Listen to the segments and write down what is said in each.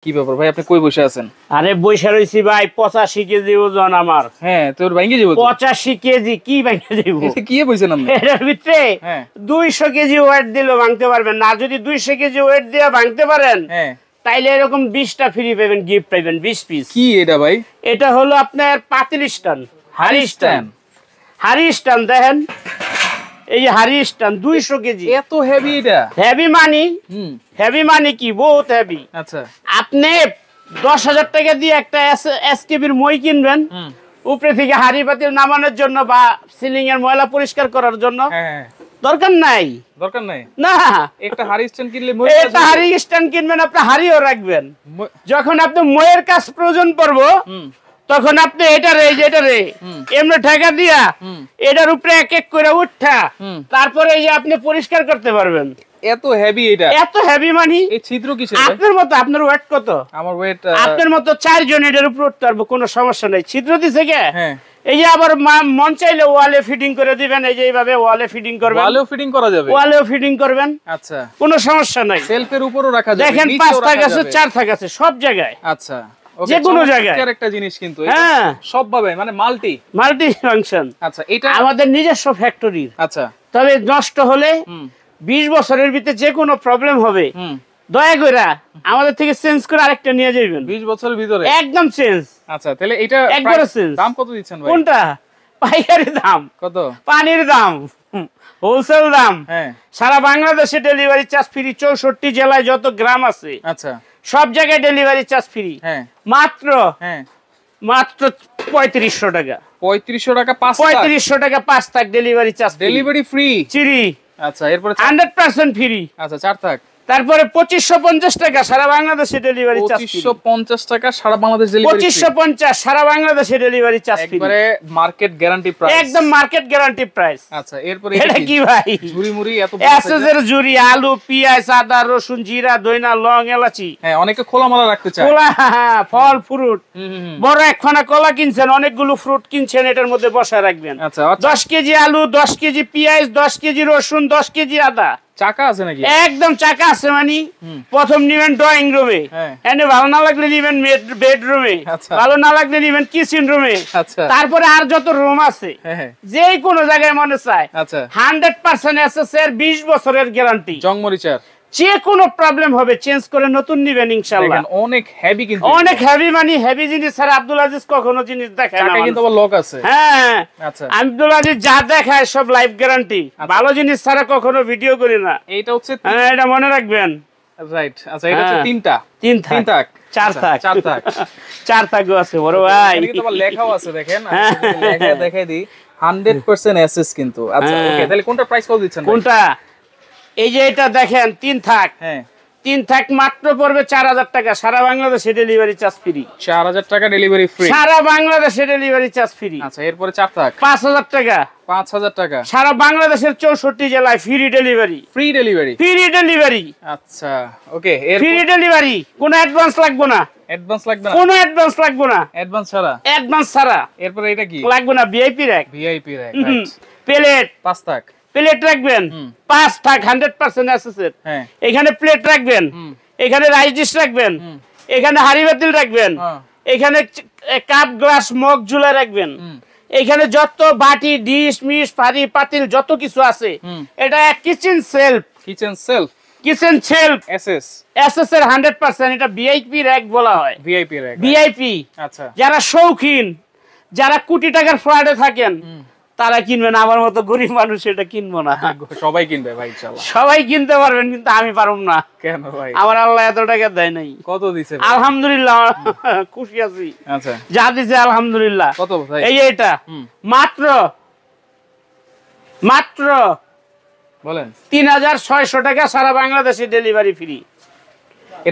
কি ব্যাপার ভাই, আপনি কই বসে আছেন? আরে বসে রইছি ভাই, 85 কেজি ওজন আমার। হ্যাঁ, তোর ভাঙ্গি যাবো। 85 কেজি কি ভাঙে যাব? কি বইছেন আপনি? এর ভিতরে হ্যাঁ 200 কেজি ওয়েট দিলে ভাঙতে পারবেন না। যদি 200 কেজি ওয়েট দিয়ে ভাঙতে পারেন, হ্যাঁ, তাইলে এরকম 20টা ফ্রি পাবেন, গিফট পাবেন 20 পিস। কি এটা ভাই? এটা হলো আপনার পাতিল স্ট্যান্ড, হাড়ি স্ট্যান্ড। হাড়ি স্ট্যান্ড দেখেন, এই যে হাড়ি স্ট্যান্ড 200 কেজি। এত হেভি এটা? হেভি মানি, হেভি মানি কি বহুত হেভি। আচ্ছা, আপনি 10,000 টাকা দিয়ে একটা এসকেবির মই কিনবেন, উপরে থেকে হাড়ি পাতিল নামানোর জন্য বা সিলিং এর ময়লা পরিষ্কার করার জন্য। হ্যাঁ, দরকার নাই, দরকার নাই না। একটা হাড়ি স্ট্যান্ড কিনলে একটা হাড়ি স্ট্যান্ড কিনবেন, আপনি হাড়িও রাখবেন। যখন আপনি ময়ের কাজ প্রয়োজন পড়বো, তখন আপনি এটারে এই যে এটারে এমনি ঠেকা দিয়া এটার উপরে এক এক করে উঠা, তারপরে এই যে আপনি পরিষ্কার করতে পারবেন। এত হেভি এটা? এত হেভি মানি। এই ছিদ্র কিসের? আপনার মতো, আপনার ওয়েট কত? আমার ওয়েট, আপনার মতো 4 জন এটার উপর উঠতে পারবো, কোনো সমস্যা নাই। ছিদ্র দিছে কে? হ্যাঁ, এই যে আবার মন চাইলে ওয়ালে ফিটিং করে দিবেন, এই যে এইভাবে ওয়ালে ফিটিং করবেন। ওয়ালেও ফিটিং করা যাবে? ওয়ালেও ফিটিং করবেন। আচ্ছা, কোনো সমস্যা নাই। সেলফের উপরও রাখা যাবে, দেখেন 5 থাক আছে, 4 থাক আছে, সব জায়গায়। আচ্ছা, যে কোনো জায়গায় একটা জিনিস কিন্তু হ্যাঁ সব ভাবে মানে মাল্টি ফাংশন। আচ্ছা, এটা আমাদের নিজস্ব ফ্যাক্টরির। আচ্ছা, তবে নষ্ট হলে 20 বছরের ভিতরে যে কোনো প্রবলেম হবে, দয়া করে আমাদের থেকে চেঞ্জ করে আরেকটা নিয়ে যাবেন। 20 বছরের ভিতরে একদম একদম চেঞ্জ। আচ্ছা, তাহলে এটা একবার চেঞ্জ। দাম কত দিচ্ছেন ভাই? কোনটা? পাইকারি দাম কত? পানির দাম, হোলসেল দাম। হ্যাঁ, সারা বাংলাদেশে ডেলিভারি চার্জ ফ্রি। 64 জেলায় যত গ্রাম আছে আচ্ছা, সব জায়গায় ডেলিভারি চার্জ ফ্রি। হ্যাঁ, মাত্র হ্যাঁ, মাত্র 3500 টাকা। 3500 টাকা 5 3500 টাকা 5 থাক ডেলিভারি চার্জ, ডেলিভারি ফ্রি। চিরি। আচ্ছা, এরপরে 100% ফ্রি। আচ্ছা, 4 থাক। তারপরে 2550 টাকা সারা বাংলাদেশে ডেলিভারি চার্জ। 2550 টাকা সারা বাংলাদেশ ডেলিভারি। 2550 সারা বাংলাদেশে ডেলিভারি চার্জ ফ্রি। একবারে মার্কেট গ্যারান্টি প্রাইস। একদম মার্কেট গ্যারান্টি প্রাইস। আচ্ছা, এরপরে এটা কি ভাই? ঝুরি মুড়ি এত এসএসের ঝুরি, আলু, পেঁয়াজ, আদা, রসুন, জিরা, দইনা, লং, এলাচি। হ্যাঁ, অনেকে খোলামেলা রাখতে চায়। কলা, ফল, ফ্রুট। বড় একখানা কলা কিনছেন, অনেকগুলো ফ্রুট কিনছেন, এটার মধ্যে বসায় রাখবেন। আচ্ছা, 10 কেজি আলু, 10 কেজি পেঁয়াজ, 10 কেজি রসুন, 10 কেজি আদা। চাকা আছে নাকি? একদম চাকা আছে। মানে প্রথম নিবেন ড্রয়িং রুমে, এনে ভালো না লাগলে নিবেন বেডরুমে, ভালো না লাগলে নিবেন কিচেন রুমে। আচ্ছা, তারপরে আর যত রুম আছে যে কোনো জায়গায় মনে চায়। আচ্ছা, 100% এসএস এর 20 বছরের গ্যারান্টি। জংমরিচার যে কোনো প্রবলেম হবে চেঞ্জ করে নতুন নিবেন ইনশাআল্লাহ। দেখেন অনেক হেভি কিন্তু, অনেক হেভি। মানে হেভি জিনিস স্যার আব্দুল আজিজ কখনো জিনিস দেখায় না। চাকা কিন্তু আবার লক আছে। হ্যাঁ, আচ্ছা, আব্দুল আজিজ যা দেখায় সব লাইফ গ্যারান্টি। ভালো জিনিস ছাড়া কখনো ভিডিও করি না। এইটা হচ্ছে, হ্যাঁ, এটা মনে রাখবেন। রাইট। আচ্ছা, এটা হচ্ছে 3টা, 3 থাক, 4 থাক, 4 থাক, 4 থাকও আছে বড় ভাই। এটা কিন্তু আবার লেখাও আছে দেখেন, আমি লেখা দেখাই দিই 100% এসএস কিন্তু। আচ্ছা, ওকে, তাহলে কোনটা প্রাইস কত দিচ্ছেন? কোনটা? এই যে এটা দেখেন 3 থাক। হ্যাঁ, 3 থাক মাত্র পড়বে 4000 টাকা সারা বাংলাদেশে ডেলিভারি চার্জ ফ্রি। 4000 টাকা ডেলিভারি ফ্রি সারা বাংলাদেশে ডেলিভারি চার্জ ফ্রি। আচ্ছা, এরপরে 4 থাক 5000 টাকা 5000 টাকা সারা বাংলাদেশের 64 জেলায় free delivery. Free delivery, free delivery. আচ্ছা, ওকে, ফ্রি ডেলিভারি। কোনো অ্যাডভান্স লাগবে না। অ্যাডভান্স লাগবে না? কোনো অ্যাডভান্স লাগবে না, অ্যাডভান্স ছাড়া? অ্যাডভান্স ছাড়া। এরপরে এটা কি লাগবে না। VIP rack, VIP rack. Plate 5 থাক প্লেট রাখবেন। 5 থাক 100% এসএস এর। হ্যাঁ, এখানে প্লেট রাখবেন, এখানে রাইস ডিশ রাখবেন, এখানে হাঁড়ি বাতিল রাখবেন, এখানে কাপ গ্লাস মগ ঝুলা রাখবেন, এখানে যত বাটি ডিশ মিশ পারি পাতিল যত কিছু আছে। এটা kitchen self, kitchen self, kitchen self SS, SS এর 100%। এটা ভিআইপি র‍্যাক বলা হয়। VIP rack, VIP. আচ্ছা, যারা শৌখিন, যারা কোটি টাকার ফ্ল্যাটে থাকেন, তারা কিনবেন। আমার মতো গরিব মানুষ এটা কিনবো না। সবাই কিনবে ভাই ইনশাআল্লাহ। সবাই কিনতে পারবেন, কিন্তু আমি পারবো না। কেন ভাই? আমার আল্লাহ এত টাকা দেয় নাই। কত দিছে? আলহামদুলিল্লাহ, খুশি আছি। আচ্ছা, যা দিছে আলহামদুলিল্লাহ। কত ভাই? এই এটা মাত্র মাত্র বলেন 3600 টাকা সারা বাংলাদেশে ডেলিভারি ফ্রি।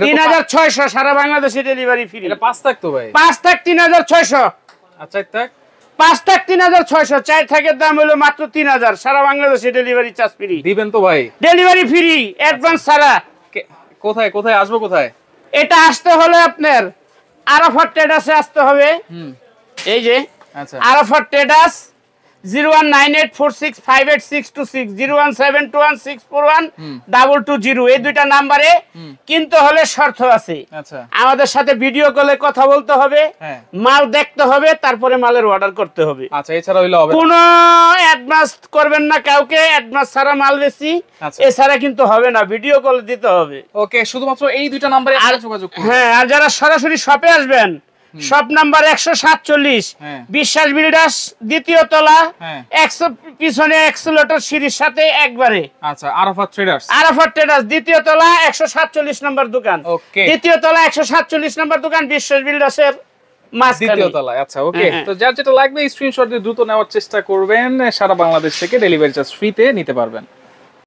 3600 সারা বাংলাদেশে ডেলিভারি ফ্রি। এটা 5 থাক তো ভাই? 5 থাক 3600। আচ্ছা, 4 থাক 5 থাক 3600। 4 থাকের দাম হলো মাত্র 3000 সারা বাংলাদেশে ডেলিভারি চার্জ ফ্রি। দিবেন তো ভাই? ডেলিভারি ফ্রি, অ্যাডভান্স ছাড়া। কোথায় কোথায় আসবো? কোথায় এটা আসতে হলে আপনার আরাফাত ট্রেডার্সে আসতে হবে। এই যে আচ্ছা, আরাফাত ট্রেডার্স 01984658626 01721641220 এই দুইটা নাম্বারে কিনতে হলে শর্ত আছে। আচ্ছা আমাদের সাথে ভিডিও কলে কথা বলতে হবে, হ্যাঁ মাল দেখতে হবে, তারপরে মালের অর্ডার করতে হবে। আচ্ছা এছাড়া হইলে হবে না? কোনো অ্যাডভান্স করবেন না কাউকে, অ্যাডভান্স ছাড়া মাল বেশি আচ্ছা। এছাড়া কিন্তু হবে না, ভিডিও কল দিতে হবে। ওকে শুধুমাত্র এই দুইটা নাম্বারে যোগাযোগ করুন। হ্যাঁ, আর যারা সরাসরি শপে আসবেন, শপ নাম্বার 147 হ্যাঁ। বিশ্বাস বিল্ডার্স দ্বিতীয় তলা, হ্যাঁ। 100 পিছনে এক্সেলেটর সিঁড়ির সাথে একবারে। আচ্ছা আরাফাত ট্রেডার্স। আরাফাত ট্রেডার্স দ্বিতীয় তলা 147 নম্বর দোকান। ওকে দ্বিতীয় তলা 147 নম্বর দোকান বিশ্বাস বিল্ডার্সের মাঝখানে। দ্বিতীয় তলায়। আচ্ছা ওকে হ্যাঁ। তো যার যেটা লাগবে স্ক্রিনশট দিয়ে দ্রুত নেওয়ার চেষ্টা করবেন, সারা বাংলাদেশ থেকে ডেলিভারি চার্জ ফ্রিতে নিতে পারবেন।